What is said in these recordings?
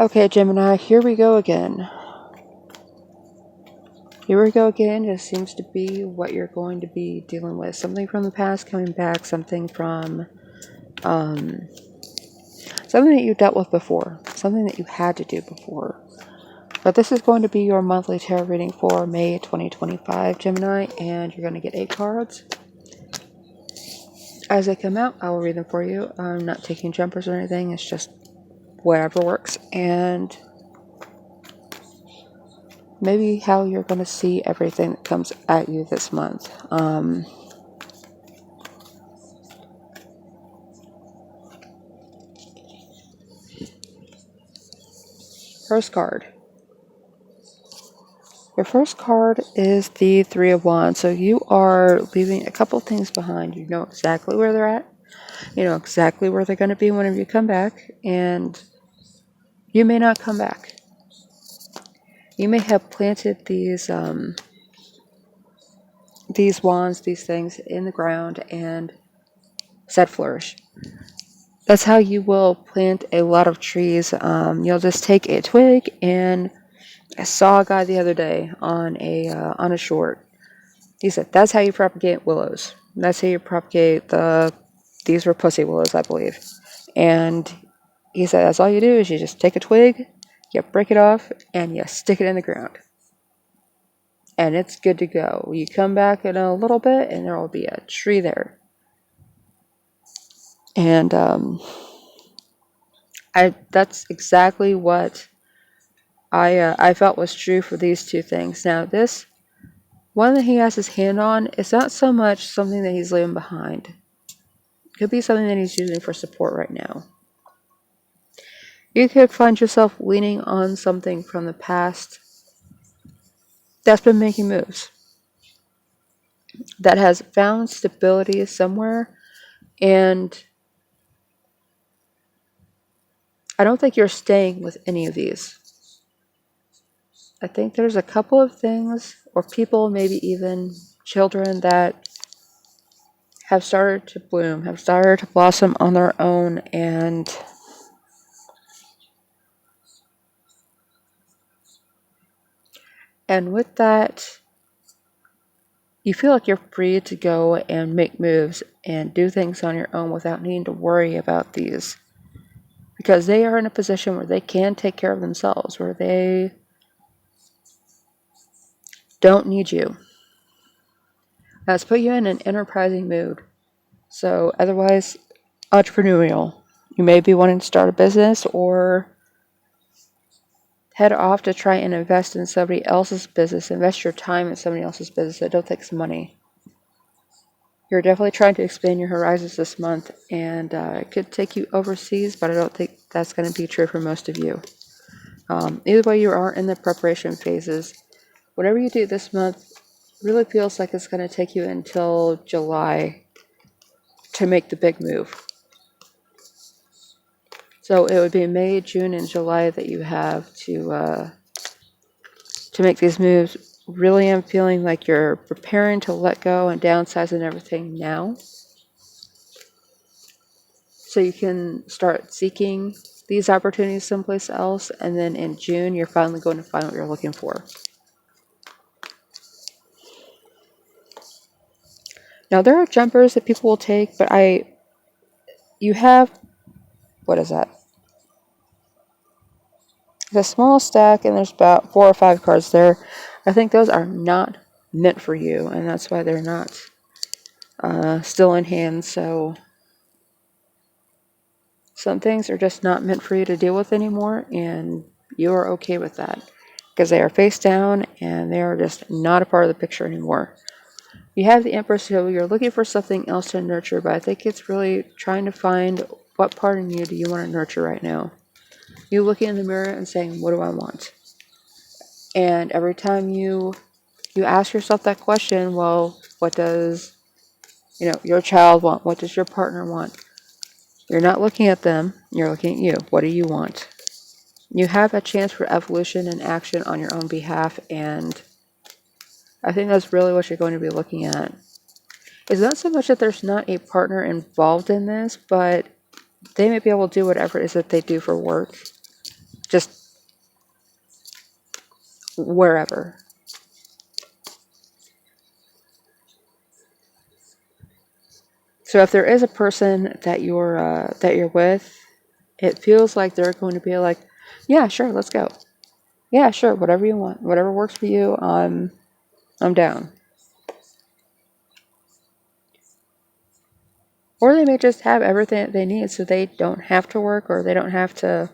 Okay, Gemini, here we go again. Here we go again. It seems to be what you're going to be dealing with. Something from the past coming back, something from something that you dealt with before, something that you had to do before. But this is going to be your monthly tarot reading for May 2025, Gemini, and you're going to get 8 cards. As they come out, I will read them for you. I'm not taking jumpers or anything. It's just whatever works, and maybe how you're going to see everything that comes at you this month. First card. Your first card is the Three of Wands. So you are leaving a couple things behind. You know exactly where they're at. You know exactly where they're going to be whenever you come back. And you may not come back. You may have planted these wands, these things in the ground and said flourish. That's how you will plant a lot of trees. You'll just take a twig, and I saw a guy the other day on a short. He said that's how you propagate willows. That's how you propagate these were pussy willows, I believe. And he said that's all you do is you just take a twig, you break it off, and you stick it in the ground. And it's good to go. You come back in a little bit, and there will be a tree there. And that's exactly what I felt was true for these two things. Now, this one that he has his hand on is not so much something that he's leaving behind. It could be something that he's using for support right now. You could find yourself leaning on something from the past that's been making moves, that has found stability somewhere, and I don't think you're staying with any of these. I think there's a couple of things, or people, maybe even children, that have started to bloom, have started to blossom on their own, and with that, you feel like you're free to go and make moves and do things on your own without needing to worry about these. Because they are in a position where they can take care of themselves, where they don't need you. That's put you in an enterprising mood. So otherwise, entrepreneurial. You may be wanting to start a business or head off to try and invest in somebody else's business. Invest your time in somebody else's business that don't take some money. You're definitely trying to expand your horizons this month, and it could take you overseas, but I don't think that's going to be true for most of you. Either way, you are in the preparation phases. Whatever you do this month really feels like it's going to take you until July to make the big move. So it would be May, June, and July that you have to make these moves. Really am feeling like you're preparing to let go and downsize and everything now, so you can start seeking these opportunities someplace else, and then in June you're finally going to find what you're looking for. Now there are jumpers that people will take, but you have, what is that? It's a small stack, and there's about 4 or 5 cards there. I think those are not meant for you, and that's why they're not still in hand. So some things are just not meant for you to deal with anymore, and you are okay with that because they are face down and they are just not a part of the picture anymore. You have the Empress, so you're looking for something else to nurture, but I think it's really trying to find what part in you do you want to nurture right now. You looking in the mirror and saying, what do I want? And every time you ask yourself that question, well, what does your child want? What does your partner want? You're not looking at them, you're looking at you. What do you want? You have a chance for evolution and action on your own behalf, and I think that's really what you're going to be looking at. It's not so much that there's not a partner involved in this, but they may be able to do whatever it is that they do for work just wherever. So if there is a person that you're with, it feels like they're going to be like, yeah, sure, let's go. Yeah, sure, whatever you want, whatever works for you, I'm down. Or they may just have everything that they need so they don't have to work, or they don't have to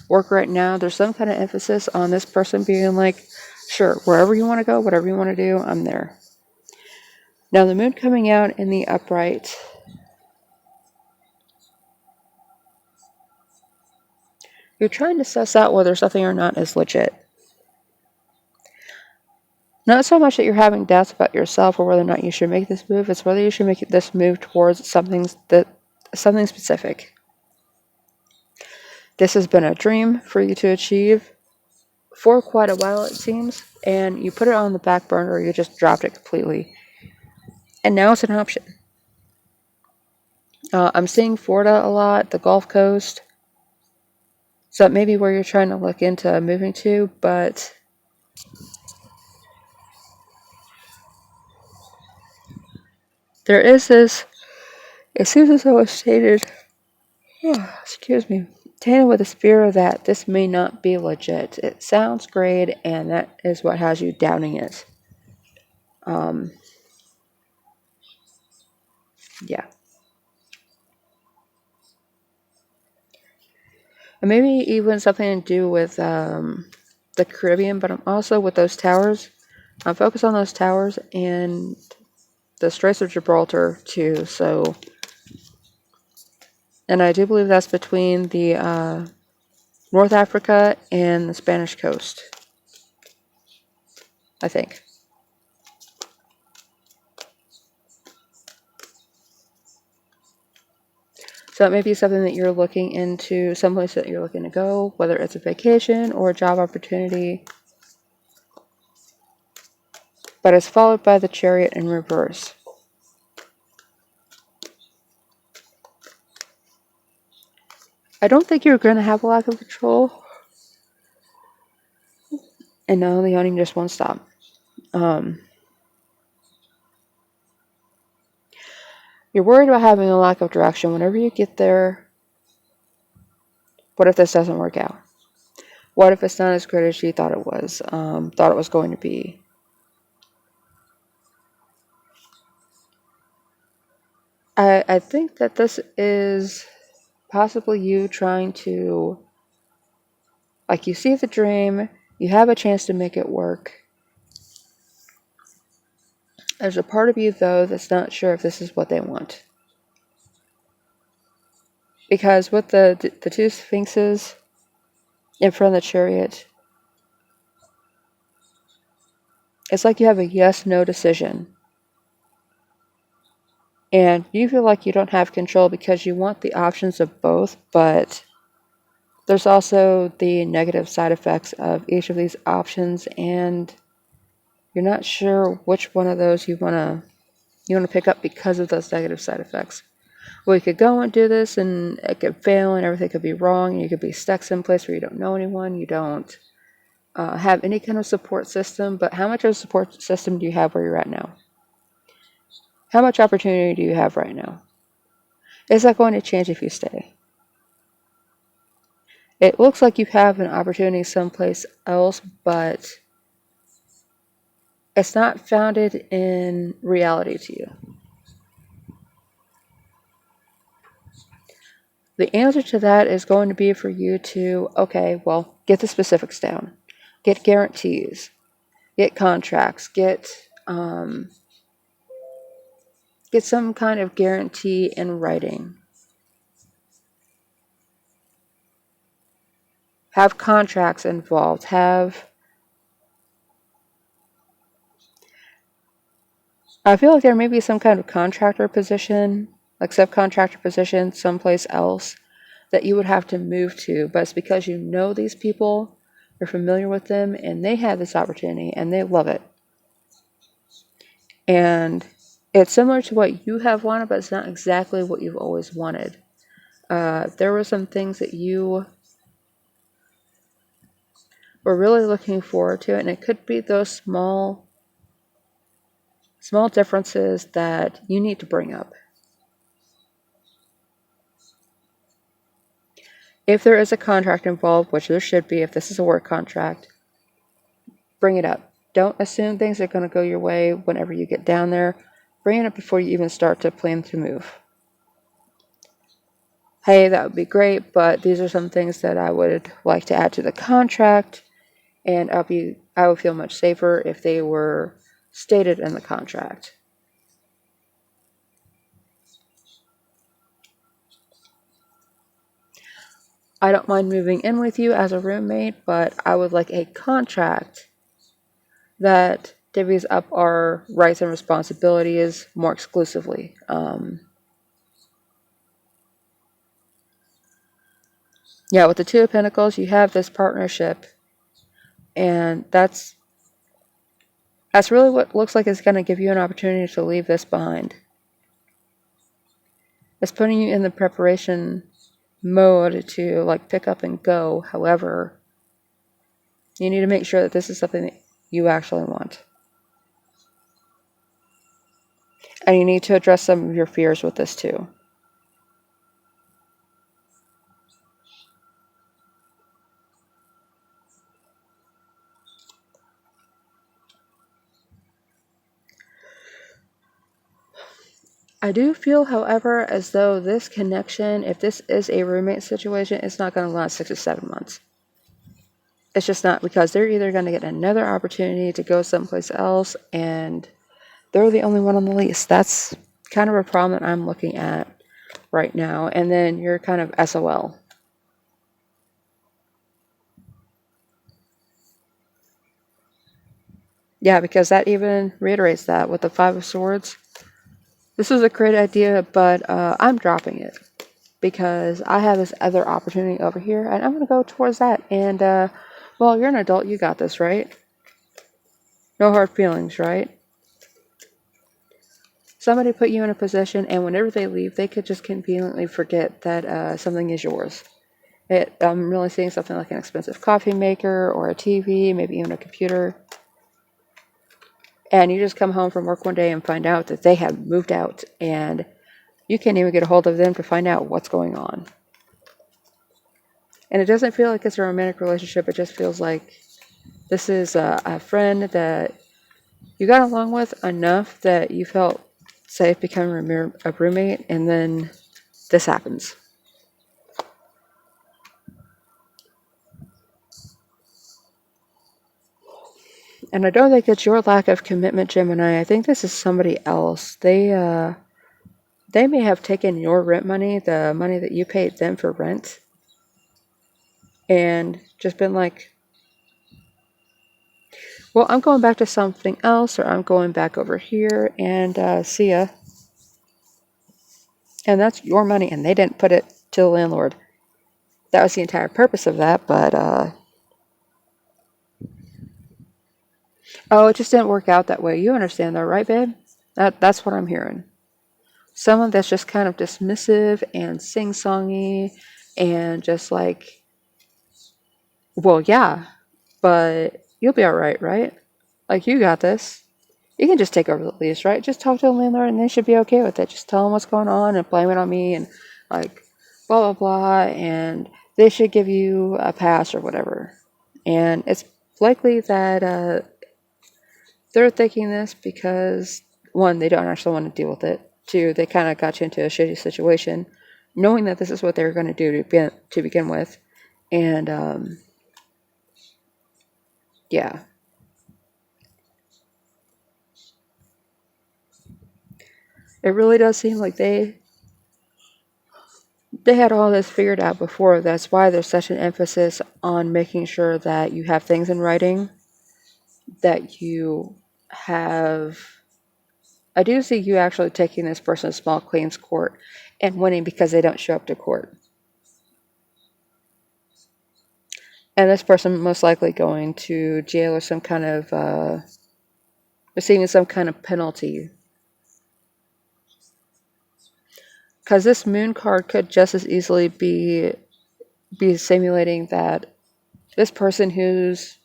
work right now. There's some kind of emphasis on this person being like, sure, wherever you want to go, whatever you want to do, I'm there. Now the moon coming out in the upright, you're trying to suss out whether something or not is legit. Not so much that you're having doubts about yourself or whether or not you should make this move, it's whether you should make this move towards something specific. This has been a dream for you to achieve for quite a while, it seems, and you put it on the back burner, or you just dropped it completely. And now it's an option. I'm seeing Florida a lot, the Gulf Coast. So that may be where you're trying to look into moving to, but there is this, it seems as though it's stated, excuse me, tainted with the fear that this may not be legit. It sounds great, and that is what has you doubting it. Yeah. And maybe even something to do with the Caribbean, but I'm also with those towers. I'm focused on those towers and the Straits of Gibraltar too. So, and I do believe that's between the North Africa and the Spanish coast, I think. So it may be something that you're looking into, someplace that you're looking to go, whether it's a vacation or a job opportunity. But it's followed by the Chariot in reverse. I don't think you're going to have a lack of control. And no, the yawning just won't stop. You're worried about having a lack of direction. Whenever you get there, what if this doesn't work out? What if it's not as great as you thought it was going to be? I think that this is possibly you trying to, like, you see the dream, you have a chance to make it work. There's a part of you, though, that's not sure if this is what they want. Because with the two sphinxes in front of the Chariot, it's like you have a yes-no decision. And you feel like you don't have control because you want the options of both, but there's also the negative side effects of each of these options, and you're not sure which one of those you want to pick up because of those negative side effects. Well, you could go and do this, and it could fail, and everything could be wrong, and you could be stuck someplace where you don't know anyone, you don't have any kind of support system. But how much of a support system do you have where you're at now? How much opportunity do you have right now? Is that going to change if you stay? It looks like you have an opportunity someplace else, but it's not founded in reality to you. The answer to that is going to be for you to, okay, well, get the specifics down. Get guarantees. Get contracts. Get some kind of guarantee in writing. Have contracts involved. I feel like there may be some kind of contractor position, like subcontractor position, someplace else that you would have to move to, but it's because you know these people, you're familiar with them, and they have this opportunity, and they love it. And it's similar to what you have wanted, but it's not exactly what you've always wanted. There were some things that you we're really looking forward to it, and it could be those small differences that you need to bring up. If there is a contract involved, which there should be if this is a work contract, bring it up. Don't assume things are going to go your way whenever you get down there. Bring it up before you even start to plan to move. Hey, that would be great, but these are some things that I would like to add to the contract, and I would feel much safer if they were stated in the contract. I don't mind moving in with you as a roommate, but I would like a contract that divvies up our rights and responsibilities more exclusively. Yeah, with the Two of Pentacles, you have this partnership, and that's really what looks like it's going to give you an opportunity to leave this behind. It's putting you in the preparation mode to like pick up and go. However, you need to make sure that this is something that you actually want. And you need to address some of your fears with this too. I do feel, however, as though this connection, if this is a roommate situation, it's not going to last 6 to 7 months. It's just not, because they're either going to get another opportunity to go someplace else and they're the only one on the lease. That's kind of a problem that I'm looking at right now. And then you're kind of SOL. Yeah, because that even reiterates that with the Five of Swords. This was a great idea, but I'm dropping it because I have this other opportunity over here, and I'm going to go towards that. And, well, you're an adult. You got this, right? No hard feelings, right? Somebody put you in a position, and whenever they leave, they could just conveniently forget that something is yours. I'm really seeing something like an expensive coffee maker or a TV, maybe even a computer. And you just come home from work one day and find out that they have moved out, and you can't even get a hold of them to find out what's going on. And it doesn't feel like it's a romantic relationship. It just feels like this is a friend that you got along with enough that you felt safe becoming a roommate, and then this happens. And I don't think it's your lack of commitment, Gemini. I think this is somebody else. They may have taken your rent money, the money that you paid them for rent, and just been like, well, I'm going back to something else, or I'm going back over here, and see ya. And that's your money, and they didn't put it to the landlord. That was the entire purpose of that, but, oh, it just didn't work out that way. You understand though, right, babe? That's what I'm hearing. Someone that's just kind of dismissive and sing-songy and just like, well, yeah, but you'll be all right, right? Like, you got this. You can just take over the lease, right? Just talk to the landlord and they should be okay with it. Just tell them what's going on and blame it on me and like blah, blah, blah. And they should give you a pass or whatever. And it's likely that they're thinking this because, one, they don't actually want to deal with it. Two, they kind of got you into a shitty situation, knowing that this is what they were going to do to begin with. And, yeah. It really does seem like they had all this figured out before. That's why there's such an emphasis on making sure that you have things in writing, that you have... I do see you actually taking this person to small claims court and winning because they don't show up to court. And this person most likely going to jail or some kind of, receiving some kind of penalty. Because this moon card could just as easily be simulating that this person who's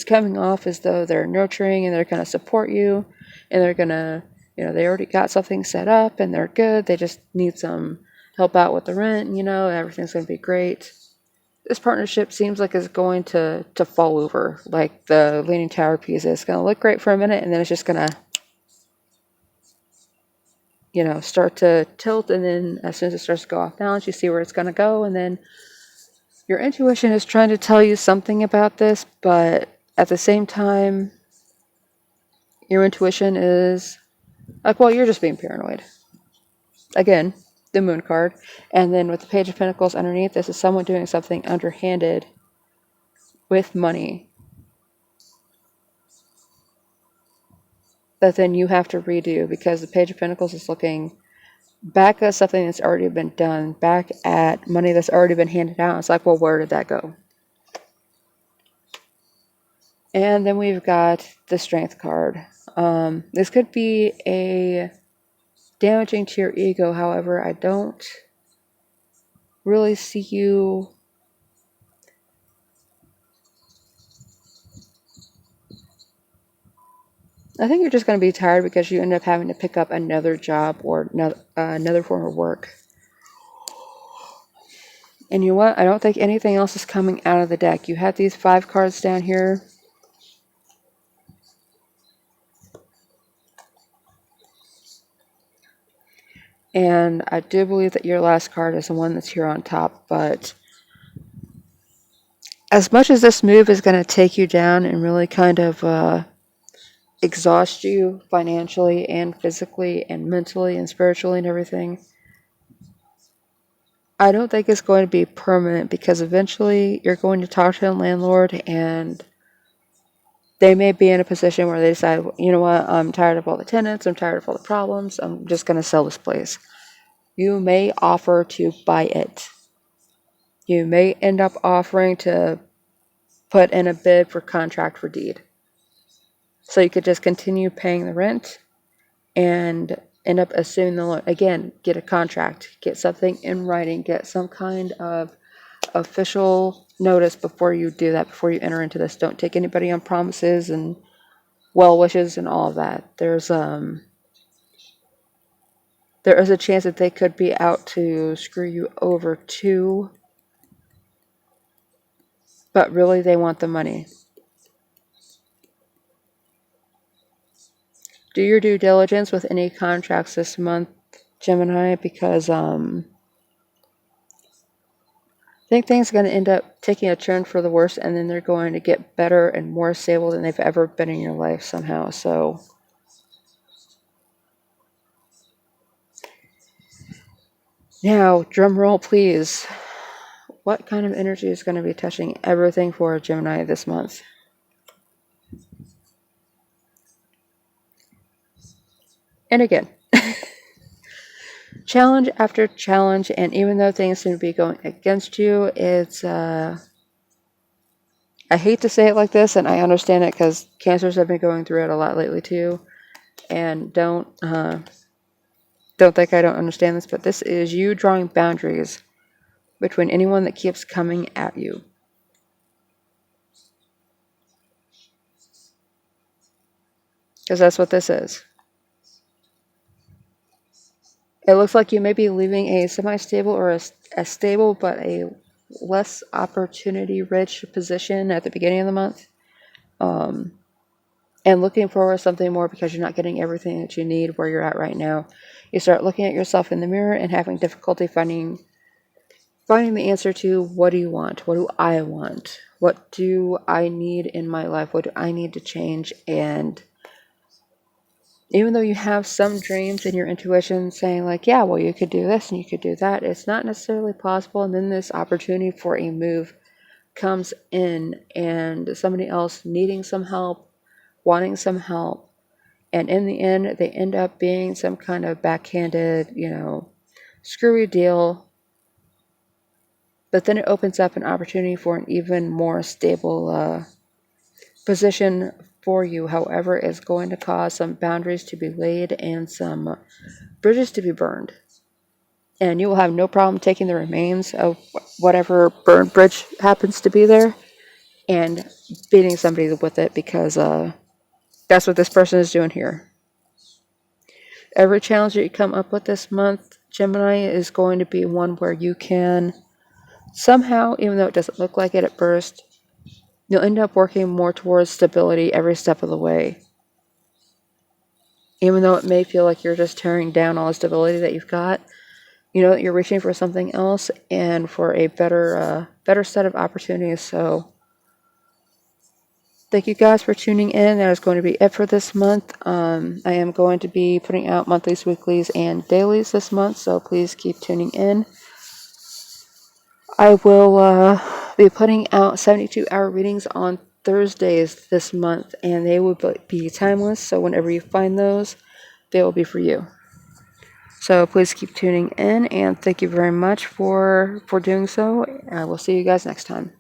coming off as though they're nurturing and they're going to support you, and they're going to, they already got something set up and they're good. They just need some help out with the rent, everything's going to be great. This partnership seems like it's going to fall over, like the Leaning Tower piece. It's going to look great for a minute, and then it's just going to, start to tilt, and then as soon as it starts to go off balance, you see where it's going to go, and then your intuition is trying to tell you something about this, but at the same time, your intuition is like, well, you're just being paranoid. Again, the Moon card. And then with the Page of Pentacles underneath, this is someone doing something underhanded with money that then you have to redo, because the Page of Pentacles is looking back at something that's already been done, back at money that's already been handed out. It's like, well, where did that go? And then we've got the Strength card. This could be a damaging to your ego. However, I don't really see you I think you're just going to be tired because you end up having to pick up another job or another form of work. And you know what? I don't think anything else is coming out of the deck. You have these 5 cards down here. And I do believe that your last card is the one that's here on top. But as much as this move is going to take you down and really kind of exhaust you financially and physically and mentally and spiritually and everything, I don't think it's going to be permanent, because eventually you're going to talk to the landlord and they may be in a position where they decide, you know what, I'm tired of all the tenants, I'm tired of all the problems, I'm just going to sell this place. You may offer to buy it. You may end up offering to put in a bid for contract for deed. So you could just continue paying the rent and end up assuming the loan. Again, get a contract, get something in writing, get some kind of official notice before you do that, before you enter into this. Don't take anybody on promises and well wishes and all of that. There is a chance that they could be out to screw you over too, but really they want the money. Do your due diligence with any contracts this month, Gemini, because I think things are going to end up taking a turn for the worse, and then they're going to get better and more stable than they've ever been in your life somehow. So now, drum roll, please. What kind of energy is going to be touching everything for Gemini this month? And again, challenge after challenge, and even though things seem to be going against you, it's I hate to say it like this, and I understand it because Cancers have been going through it a lot lately too, and don't think I don't understand this, but this is you drawing boundaries between anyone that keeps coming at you. Because that's what this is. It looks like you may be leaving a semi-stable or a stable but a less opportunity-rich position at the beginning of the month. And looking for something more because you're not getting everything that you need where you're at right now. You start looking at yourself in the mirror and having difficulty finding the answer to, what do you want? What do I want? What do I need in my life? What do I need to change? And even though you have some dreams in your intuition saying like, yeah, well, you could do this and you could do that, it's not necessarily possible. And then this opportunity for a move comes in, and somebody else needing some help, wanting some help. And in the end, they end up being some kind of backhanded, screwy deal. But then it opens up an opportunity for an even more stable position for you. However, it's going to cause some boundaries to be laid and some bridges to be burned. And you will have no problem taking the remains of whatever burned bridge happens to be there and beating somebody with it, because that's what this person is doing here. Every challenge that you come up with this month, Gemini, is going to be one where you can somehow, even though it doesn't look like it at first, you'll end up working more towards stability every step of the way. Even though it may feel like you're just tearing down all the stability that you've got, you know that you're reaching for something else and for a better set of opportunities. So thank you guys for tuning in. That is going to be it for this month. I am going to be putting out monthlies, weeklies, and dailies this month, so please keep tuning in. I will be putting out 72-hour readings on Thursdays this month, and they will be timeless, so whenever you find those, they will be for you. So please keep tuning in, and thank you very much for doing so. I will see you guys next time.